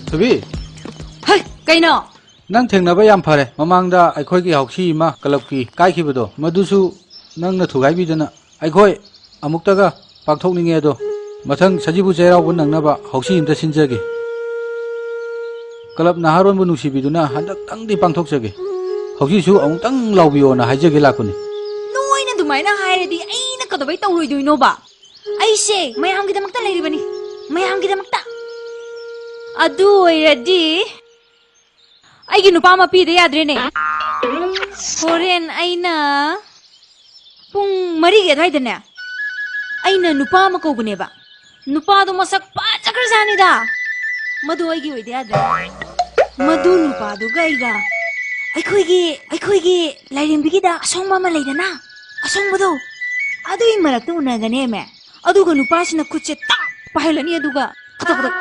Thoibi. Hey, kaino? Nang thengnaba yam phare. Mamangda aikhoi gi hausi ma kalap ki kai khibado. Madusu nang na thugai bidana aikhoi amuktaga pakthokninge do. Mathang sajibu chairau bu nangnaba hausi imta sinjage. Kalap naharon bu nusibiduna handak tangdi pangthokjage. Hausi su amutang lawbiona haijage lakuni. Noina dumaina hairedi aina kadobai tawroidoino ba. Aise mayamgidamakta leiribani. Mayamgidamakta. Adu oiradi aigi nupa ama pide yadrene. Horen aina pung marige adwaidane aina nupa ama kauguneba. Nupa do masak pachakrajani da. Madu aigi oide yadre. Madu nupa do gaiga ꯑꯩꯈꯣꯏꯒꯤ ꯂꯥꯏꯔꯦꯝꯕꯤꯒꯤꯗ ꯑꯁꯣꯡꯕ ꯑꯃ ꯂꯩꯗꯅ ꯑꯁꯣꯡꯕꯗꯣ ꯑꯗꯨꯒꯤ ꯃꯔꯛꯇ ꯎꯅꯒꯅꯦꯃꯦ ꯑꯗꯨꯒ ꯅꯨꯄꯥꯁꯤꯅ ꯈꯨꯠꯁꯦ ꯇꯥꯞ ꯄꯥꯏꯍꯜꯂꯅꯤ ꯑꯗꯨꯒ